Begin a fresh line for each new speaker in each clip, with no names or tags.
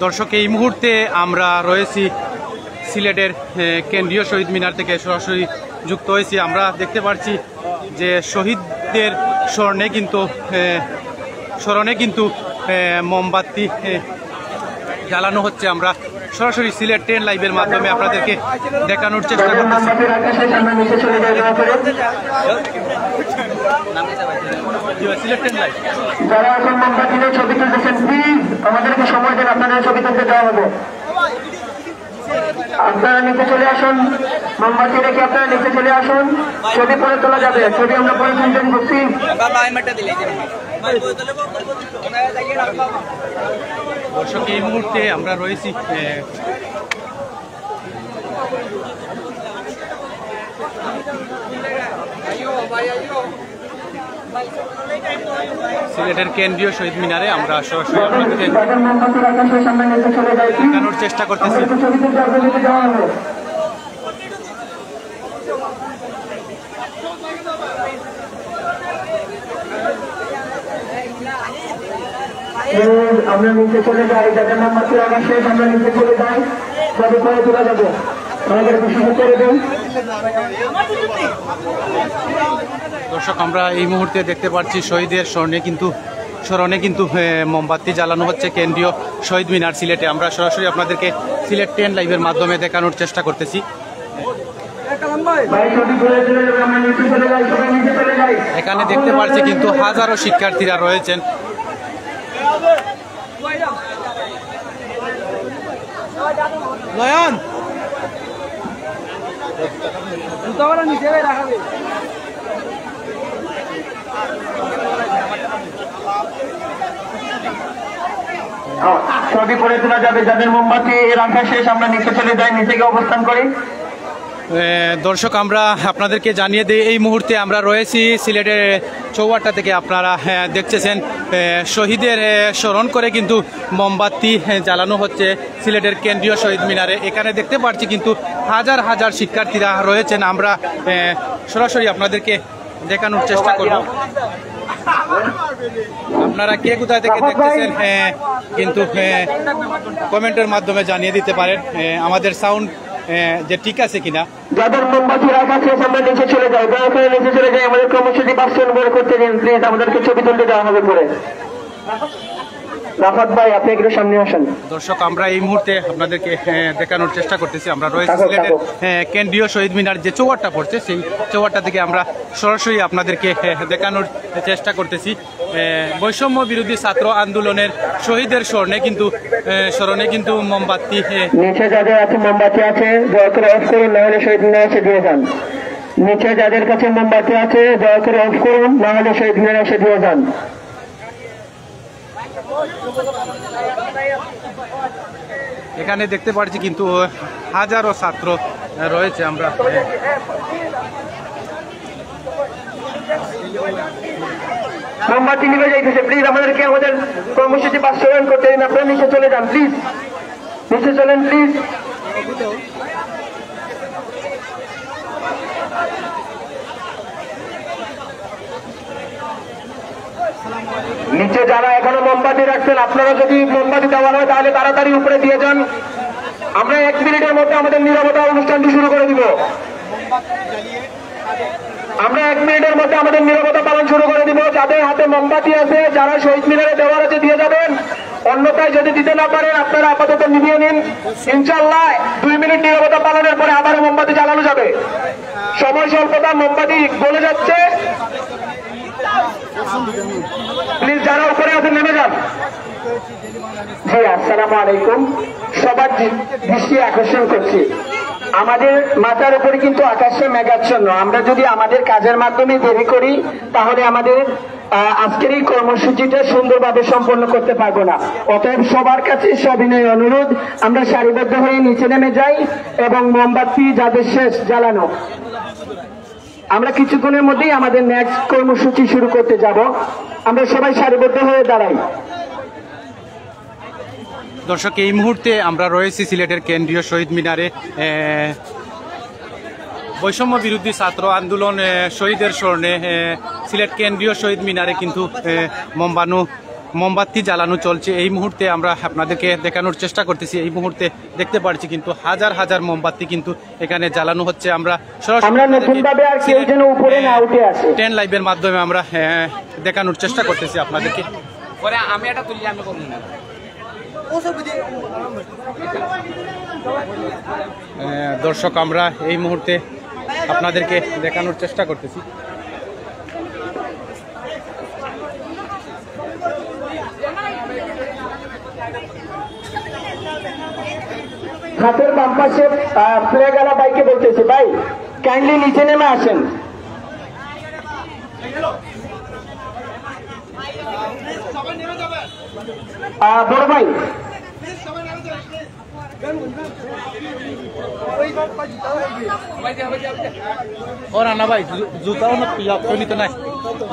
দর্শক, এই মুহূর্তে আমরা রয়েছি সিলেটের কেন্দ্রীয় শহীদ মিনার থেকে সরাসরি যুক্ত হয়েছি। আমরা দেখতে পাচ্ছি যে শহীদদের স্মরণে কিন্তু মোমবাতি জ্বালানো হচ্ছে। আমরা সরাসরি সিলেট 10 লাইভের মাধ্যমে আপনাদেরকে দেখানোর চেষ্টা করতেছি। সিলেট 10 লাইভ
যারা এখন মোমবাতি নিয়ে ছবি তুলতেছেন, প্লিজ আমাদেরকে সময় দেন, আপনাদের ছবি তুলতে দেওয়া হবে। আপনারা নিচে চলে আসুন, মোমবাতি রেখে আপনারা নিচে চলে আসুন, ছবি পরে তোলা যাবে। ছবি আমরা পরে তুলতেন করছি।
দর্শক, এই মুহূর্তে আমরা রয়েছি সিলেটের কেন্দ্রীয় শহীদ মিনারে। আমরা সরাসরি আপনাদেরকে দেখানোর চেষ্টা করতেছি।
আমরা নিচে চলে যাই, যাদের মোমবাতি রাখা শেষ আমরা নিচে চলে যাই, ছবি পরে তোলা যাবে।
দর্শক, আমরা এই মুহূর্তে দেখতে পাচ্ছি শহীদের স্মরণে কিন্তু মোমবাতি জ্বালানো হচ্ছে কেন্দ্রীয় শহীদ মিনার সিলেটে। আমরা সরাসরি আপনাদেরকে সিলেট 10 লাইভের মাধ্যমে দেখানোর চেষ্টা করতেছি। এখানে দেখতে পাচ্ছি কিন্তু হাজারো শিক্ষার্থীরা রয়েছেন। নয়ন
ছবি করে তোলা যাবে। যাদের মোমবাতি রাখা শেষ আমরা নিচে চলে যাই, নিচে গিয়ে অবস্থান করি।
দর্শক, আমরা আপনাদেরকে জানিয়ে দিই এই মুহূর্তে আমরা রয়েছি সিলেটের চৌবাট্টা থেকে। আপনারা দেখতেছেন শহীদের স্মরণ করে কিন্তু মোমবাতি জ্বালানো হচ্ছে সিলেটের কেন্দ্রীয় শহীদ মিনারে। এখানে দেখতে পাচ্ছি কিন্তু হাজার হাজার শিক্ষার্থীরা রয়েছেন। আমরা সরাসরি আপনাদেরকে দেখানোর চেষ্টা করব। আপনারা কে কোথায় থেকে দেখতেছেন কিন্তু কমেন্টের মাধ্যমে জানিয়ে দিতে পারেন আমাদের সাউন্ড যে ঠিক আছে কিনা।
যাদের মোমবাতি রাখা শেষ আমরা নিচে চলে যাই, দয়া করে নিচে চলে যাই। আমাদের কর্মসূচি বাস্তবায়ন করতে দিন প্লিজ। আমাদেরকে ছবি তুলতে দেওয়া হবে পরে। রাফাত ভাই, আপনি একটু সামনে আসেন।
দর্শক, আমরা এই মুহূর্তে আপনাদেরকে দেখানোর চেষ্টা করতেছি। আমরা রয়েছি সিলেটের কেন্দ্রীয় শহীদ মিনার যে চৌবাট্টা পড়ছে, সেই চৌবাট্টা থেকে আমরা সরাসরি আপনাদেরকে দেখানোর চেষ্টা করতেছি। বৈষম্য বিরোধী ছাত্র আন্দোলনের শহীদের স্মরণে কিন্তু মোমবাতি
নিচে যাদের আছে মোমবাতি আছে দয়া করে অফ করুন, না হলে শহীদ মিনার এসে দিয়ে যান। নিচে যাদের কাছে মোমবাতি আছে দয়া করে অফ করুন, না হলে শহীদ মিনার এসে দিয়ে যান।
এখানে দেখতে পাচ্ছি কিন্তু হাজারো ছাত্র রয়েছে। আমরা
মোমবাতি নিভে যাইতেছে, প্লিজ আমাদেরকে আমাদের কর্মসূচি বাস্তবায়ন করতে দিন। আপনারা নিচে চলে যান প্লিজ, নিচে চলেন প্লিজ। নিচে যারা এখনো মোমবাতি রাখছেন, আপনারা যদি মোমবাতি দেওয়া হয় তাহলে তাড়াতাড়ি উপরে দিয়ে যান। আমরা 1 মিনিটের মধ্যে আমাদের নীরবতা অনুষ্ঠানটি শুরু করে দিব। আমরা 1 মিনিটের মধ্যে আমাদের নীরবতা পালন শুরু করে দিব। যাদের হাতে মোমবাতি আছে, যারা শহীদ মিনারে দেওয়ার আছে দিয়ে যাবেন। অন্যথায় যদি দিতে না পারেন আপনারা আপাতত নিভিয়ে নিন। ইনশাআল্লাহ 2 মিনিট নীরবতা পালনের পরে আবারও মোমবাতি জ্বালানো যাবে। সময় স্বল্পতা, মোমবাতি গলে যাচ্ছে। প্লিজ যারা উপরে আছেন নেমে যান। জি, আসসালামু আলাইকুম। সবার দৃষ্টি আকর্ষণ করছি, আমাদের মাথার উপরে কিন্তু আকাশে মেঘাচ্ছন্ন। আমরা যদি আমাদের কাজের মাধ্যমে দেরি করি তাহলে আমাদের আজকের এই কর্মসূচিটা সুন্দরভাবে সম্পন্ন করতে পারবো না। অতএব সবার কাছে সবিনয় অনুরোধ, আমরা সারিবদ্ধ হয়ে নিচে নেমে যাই এবং মোমবাতি যাদের শেষ জ্বালানো। আমরা কিছুক্ষণের মধ্যেই আমাদের নেক্সট কর্মসূচি শুরু করতে যাব। আমরা সবাই সারিবদ্ধ হয়ে দাঁড়াই।
দর্শক, এই মুহূর্তে আমরা রয়েছি সিলেটের কেন্দ্রীয় শহীদ মিনারে। বৈষম্য বিরোধী ছাত্র আন্দোলন শহীদের স্মরণে সিলেট কেন্দ্রীয় শহীদ মিনারে কিন্তু মোমবাতি জ্বালানো চলছে। এই মুহূর্তে আমরা আপনাদেরকে দেখানোর চেষ্টা করতেছি। এই মুহূর্তে দেখতে পাচ্ছি কিন্তু হাজার হাজার মোমবাতি কিন্তু এখানে জ্বালানো হচ্ছে। আমরা
নতুনভাবে আর কেউ যেন উপরে না উঠে আসে
10 লাইভের মাধ্যমে আমরা দেখানোর চেষ্টা করতেছি আপনাদেরকে।
আমি এটা তুলি আমি করবো না।
দর্শক আমরা এই মুহূর্তে আপনাদেরকে দেখানোর চেষ্টা করতেছি।
হাতের বাম পাশে ফ্ল্যাগওয়ালা বাইকে বলতেছি, ভাই কাইন্ডলি নিচে নেমে আসেন। বড় ভাই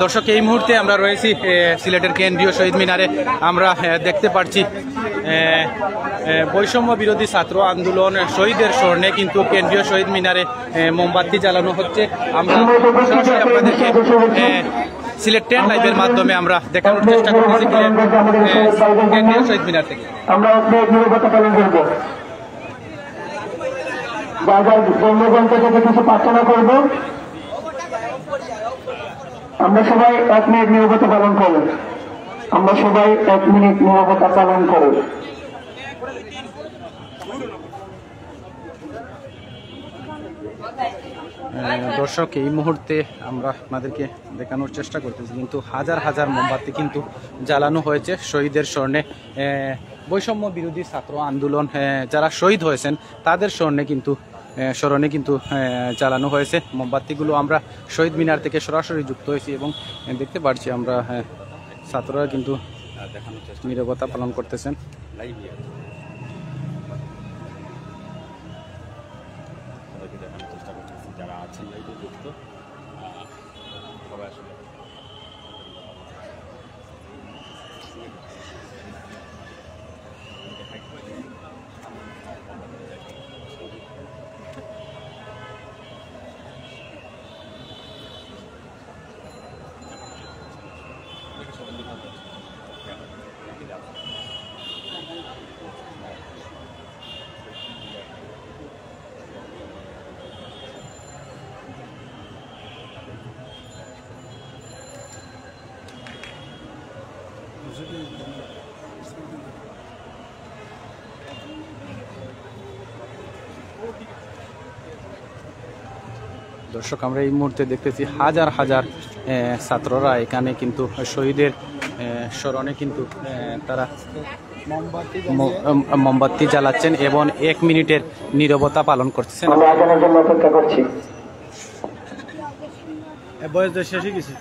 দর্শক এই মুহূর্তে আমরা রয়েছি সিলেটের কেন্দ্রীয় শহীদ মিনারে। আমরা দেখতে পাচ্ছি বৈষম্য বিরোধী ছাত্র আন্দোলন শহীদের স্মরণে কিন্তু কেন্দ্রীয় শহীদ মিনারে মোমবাতি জ্বালানো হচ্ছে। আমরা সরাসরি আপনাদেরকে সিলেট 10 লাইভের মাধ্যমে আমরা দেখানোর চেষ্টা করতেছি কেন্দ্রীয় শহীদ মিনার থেকে।
আমরা নিরাপত্তা পালন করব, জনগণ থেকে কিছু প্রার্থনা করব। আমরা সবাই 1 মিনিট নিরাপত্তা পালন করব। আমরা সবাই 1 মিনিট নিরাপত্তা পালন করব।
দর্শক এই মুহূর্তে আমরা আপনাদেরকে দেখানোর চেষ্টা করতেছি কিন্তু হাজার হাজার মোমবাতি কিন্তু জ্বালানো হয়েছে শহীদের স্মরণে। বৈষম্য বিরোধী ছাত্র আন্দোলন যারা শহীদ হয়েছেন তাদের স্মরণে কিন্তু জ্বালানো হয়েছে মোমবাতিগুলো। আমরা শহীদ মিনার থেকে সরাসরি যুক্ত হয়েছি এবং দেখতে পাচ্ছি আমরা ছাত্ররা কিন্তু নীরবতা পালন করতেছেন।
যারা আছেন যুক্ত সবাই আসলে
দর্শক আমরা এই মুহূর্তে দেখতেছি হাজার হাজার ছাত্ররা এখানে কিন্তু শহীদের স্মরণে কিন্তু তারা মোমবাতি জ্বালাচ্ছেন এবং 1 মিনিটের নীরবতা পালন করতেছেন।
অপেক্ষা করছি।
বয়স শেষ হয়ে গেছে।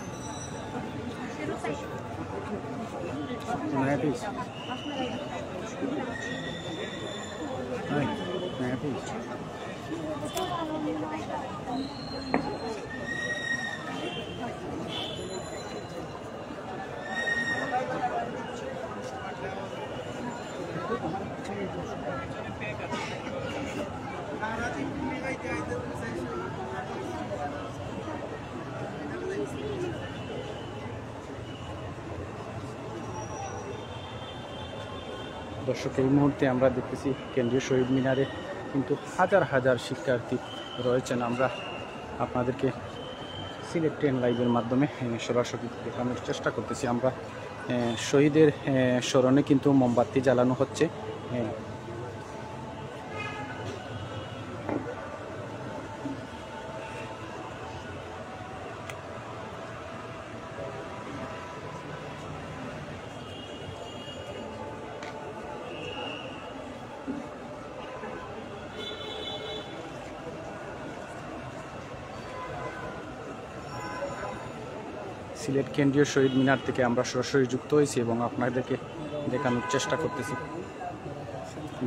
দর্শক এই মুহূর্তে আমরা দেখতেছি কেন্দ্রীয় শহীদ মিনারে কিন্তু হাজার হাজার শিক্ষার্থী রয়েছেন। আমরা আপনাদেরকে সিলেট 10 লাইভের মাধ্যমে সরাসরি দেখানোর চেষ্টা করতেছি। আমরা শহীদের স্মরণে কিন্তু মোমবাতি জ্বালানো হচ্ছে। সিলেট কেন্দ্রীয় শহীদ মিনার থেকে আমরা সরাসরি যুক্ত হয়েছি এবং আপনাদেরকে দেখানোর চেষ্টা করতেছি।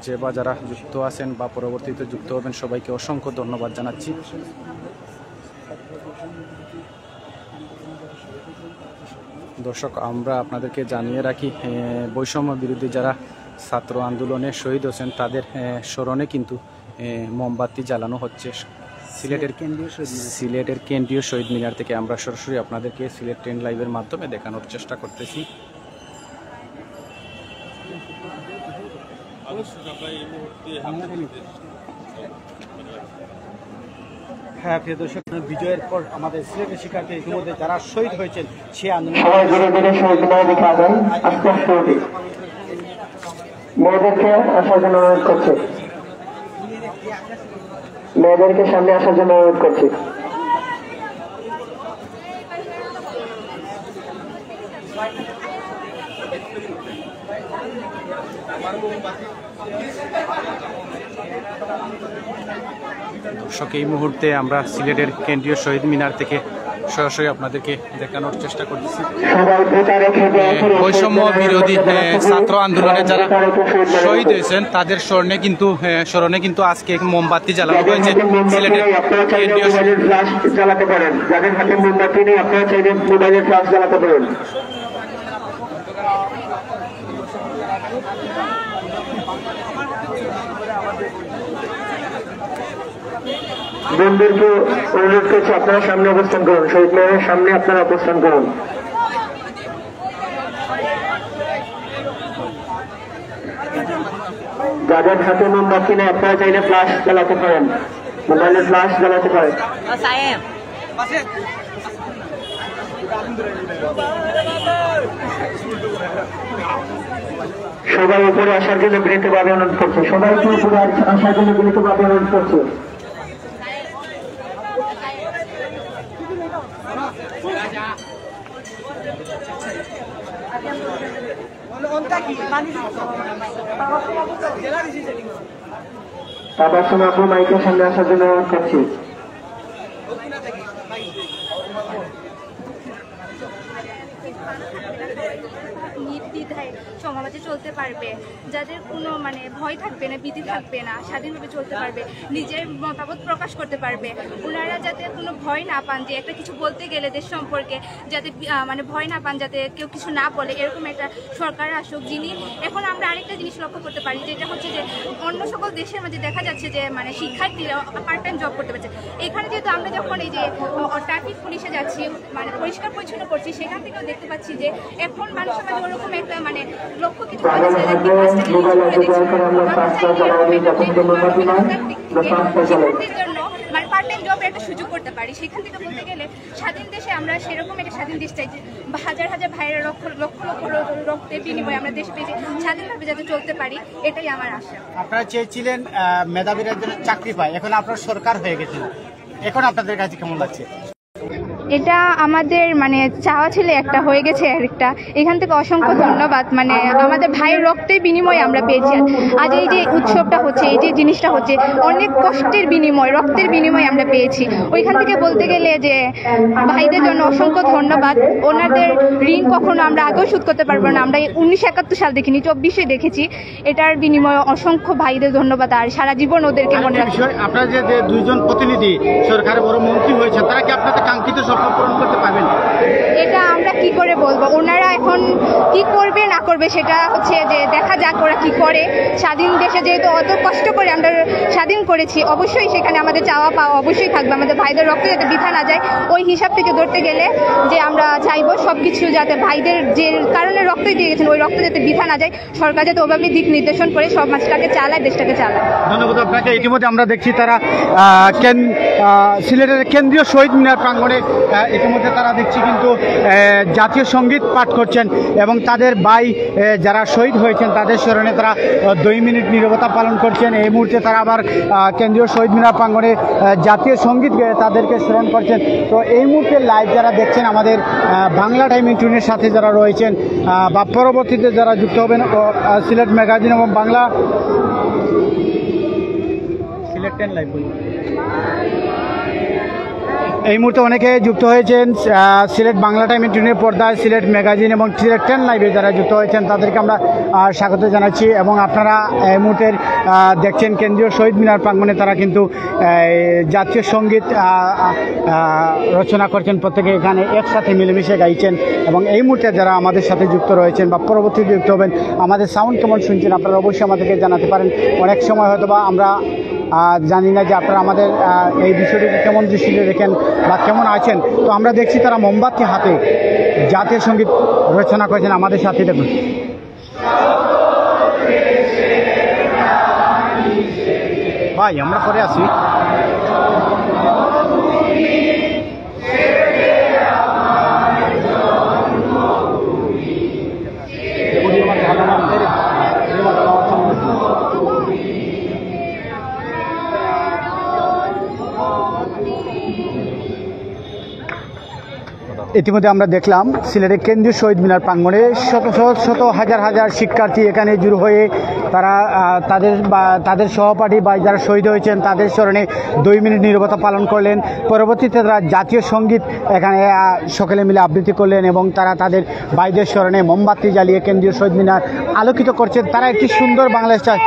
যে বা যারা যুক্ত আছেন বা পরবর্তীতে যুক্ত হবেন সবাইকে অসংখ্য ধন্যবাদ জানাচ্ছি। দর্শক আমরা আপনাদেরকে জানিয়ে রাখি বৈষম্য বিরোধী যারা ছাত্র আন্দোলনে শহীদ হয়েছেন তাদের স্মরণে কিন্তু মোমবাতি জ্বালানো হচ্ছে সিলেটের কেন্দ্রীয় শহীদ মিনার থেকে। আমরা সরাসরি আপনাদেরকে সিলেট 10 লাইভের মাধ্যমে দেখানোর চেষ্টা করতেছি। হ্যাঁ, প্রিয় দর্শক, বিজয়ের পর আমাদের সিলেটের শিক্ষার্থী ইতিমধ্যে যারা শহীদ হয়েছেন সে আন্দোলন
সবাই ধীরে ধীরে শহীদ মিনারে দিকে আগান আস্তে আস্তে উঠি। মেয়েদেরকে আসার জন্য অনুরোধ করছি, মেয়েদেরকে সামনে আসার জন্য অনুরোধ করছি।
দর্শক, এই মুহূর্তে আমরা সিলেটের কেন্দ্রীয় শহীদ মিনার থেকে সরাসরি আপনাদেরকে দেখানোর চেষ্টা করতেছি। বৈষম্য বিরোধী ছাত্র আন্দোলনে যারা শহীদ হয়েছেন তাদের স্মরণে কিন্তু আজকে মোমবাতি জ্বালানো হয়েছে সিলেটের কেন্দ্রীয়
জ্বালাতে পারেন। যাদের হাতে মোমবাতি নেই আপনারা চাইলে মোবাইলের ফ্ল্যাশ জ্বালাতে পারেন। বন্ধুদেরকে অনুরোধ করছি আপনারা সামনে অবস্থান করুন, শহীদ মিনারের সামনে আপনারা অবস্থান করুন। যাদের হাতে মোমবাতি নেই আপনারা চাইলে ফ্ল্যাশ জ্বালাতে পারেন, মোবাইলের ফ্ল্যাশ জ্বালাতে পারেন। সবাই উপরে আসার জন্য বিনীতভাবে অনুরোধ করছে, সবাইকে উপরে আসার জন্য বিনীতভাবে অনুরোধ করছে। তাবাসসুম আপু মাইকের সামনে আসার জন্য অনুরোধ করছি।
নির্দ্বিধায় সমাজে চলতে পারবে, যাদের কোনো ভয় থাকবে না, ভীতি থাকবে না, স্বাধীনভাবে চলতে পারবে, নিজের মতামত প্রকাশ করতে পারবে। ওনারা যাতে কোনো ভয় না পান যে একটা কিছু বলতে গেলে দেশ সম্পর্কে যাতে ভয় না পান, যাতে কেউ কিছু না বলে, এরকম একটা সরকার আসুক। যিনি এখন আমরা আরেকটা জিনিস লক্ষ্য করতে পারি, যেটা হচ্ছে যে অন্য সকল দেশের মাঝে দেখা যাচ্ছে যে শিক্ষার্থীরা পার্ট টাইম জব করতে পারছে। এখানে যেহেতু আমরা যখন এই যে ট্রাফিক পুলিশে যাচ্ছি, পরিষ্কার পরিচ্ছন্ন করছি, সেখান থেকেও দেখতে পাচ্ছি যে এখন মানুষের মাঝে ওরকম একটা লক্ষ্য কিছু পার্ট টাইম জবের একটা সুযোগ করতে পারি। সেখান থেকে বলতে গেলে স্বাধীন দেশে আমরা সেরকম একটা স্বাধীন দেশ চাই, হাজার হাজার ভাইয়েরা লক্ষ লক্ষ রক্তের বিনিময়ে আমরা দেশে পেয়েছি, স্বাধীনভাবে যাতে চলতে পারি, এটাই আমার আশা।
আপনারা চেয়েছিলেন মেধাবীরা যেন চাকরি পায়, এখন আপনার সরকার হয়ে গেছেন, এখন আপনাদের কাছে কেমন লাগছে?
এটা আমাদের চাওয়া ছিল, একটা হয়ে গেছে একটা। এখান থেকে অসংখ্য ধন্যবাদ। আমাদের ভাইয়ের রক্তের বিনিময়ে আমরা পেয়েছি। আজ এই যে উৎসবটা হচ্ছে, এই যে জিনিসটা হচ্ছে, অনেক কষ্টের বিনিময়, রক্তের বিনিময়ে আমরা পেয়েছি। ওইখান থেকে বলতে গেলে যে ভাইদের জন্য অসংখ্য ধন্যবাদ। ওনাদের ঋণ কখনো আমরা আগেও শোধ করতে পারবো না। আমরা 1971 সাল দেখিনি, 24-এ দেখেছি। এটার বিনিময়ে অসংখ্য ভাইদের ধন্যবাদ, আর সারা জীবন ওদেরকে মনে রাখছি।
আপনারা যে দুইজন প্রতিনিধি সরকারের বড় মন্ত্রী হয়েছেন, তারা কি আপনাদের কাঙ্ক্ষিত পূরণ করতে পারবেন?
এটা আমরা কি করে বলবো, ওনারা এখন কি করবে না করবে সেটা হচ্ছে যে দেখা যাক ওরা কি করে। স্বাধীন দেশে যেহেতু অত কষ্ট করে আমরা স্বাধীন করেছি, অবশ্যই সেখানে আমাদের চাওয়া পাওয়া অবশ্যই থাকবে। আমাদের ভাইদের রক্ত যাতে বৃথা না যায়, ওই হিসাব থেকে ধরতে গেলে যে আমরা চাইবো সবকিছু যাতে ভাইদের যে কারণে রক্ত দিয়ে গেছেন ওই রক্ত যাতে বৃথা না যায়, সরকার যাতে ওভাবে দিক নির্দেশন করে সমাজটাকে চালায়, দেশটাকে চালায়।
ধন্যবাদ আপনাকে। ইতিমধ্যে আমরা দেখছি তারা সিলেটের কেন্দ্রীয় শহীদ মিনার প্রাঙ্গণে ইতিমধ্যে তারা দেখছি কিন্তু জাতীয় সঙ্গীত পাঠ করছেন এবং তাদের ভাই যারা শহীদ হয়েছেন তাদের স্মরণে তারা 2 মিনিট নীরবতা পালন করছেন। এই মুহূর্তে তারা আবার কেন্দ্রীয় শহীদ মিনার প্রাঙ্গণে জাতীয় সঙ্গীত গেয়ে তাদেরকে স্মরণ করছেন। তো এই মুহূর্তে লাইভ যারা দেখছেন আমাদের বাংলা টাইম ইন্টারনেটের সাথে যারা রয়েছেন বা পরবর্তীতে যারা যুক্ত হবেন সিলেট ম্যাগাজিন এবং বাংলা সিলেট 10 লাইভ, এই মুহূর্তে অনেকে যুক্ত হয়েছেন সিলেট বাংলা টাইম ইন্টারনেট পর্দায়, সিলেট ম্যাগাজিন এবং সিলেট 10 লাইভে যারা যুক্ত হয়েছেন তাদেরকে আমরা স্বাগত জানাচ্ছি। এবং আপনারা এই মুহূর্তে দেখছেন কেন্দ্রীয় শহীদ মিনার প্রাঙ্গণে তারা কিন্তু জাতীয় সঙ্গীত রচনা করছেন, প্রত্যেকে এখানে একসাথে মিলেমিশে গাইছেন। এবং এই মুহূর্তে যারা আমাদের সাথে যুক্ত রয়েছেন বা পরবর্তীতে যুক্ত হবেন, আমাদের সাউন্ড কেমন শুনছেন আপনারা অবশ্যই আমাদেরকে জানাতে পারেন। অনেক সময় হয়তো বা আমরা জানি না যে আপনারা আমাদের এই বিষয়টিকে কেমন দৃষ্টিতে দেখেন বা কেমন আছেন। তো আমরা দেখছি তারা মোমবাতি হাতে জাতীয় সঙ্গীত রচনা করেছেন, আমাদের সাথে দেখুন। ভাই আমরা পরে আছি। ইতিমধ্যে আমরা দেখলাম সিলেটের কেন্দ্রীয় শহীদ মিনার প্রাঙ্গণে শত শত হাজার হাজার শিক্ষার্থী এখানে জড়ো হয়ে তারা তাদের সহপাঠী বা যারা শহীদ হয়েছেন তাদের স্মরণে 2 মিনিট নীরবতা পালন করলেন। পরবর্তীতে তারা জাতীয় সঙ্গীত এখানে সকলে মিলে আবৃত্তি করলেন এবং তারা তাদের ভাইদের স্মরণে মোমবাতি জ্বালিয়ে কেন্দ্রীয় শহীদ মিনার আলোকিত করছেন। তারা একটি সুন্দর বাংলাদেশ চায়।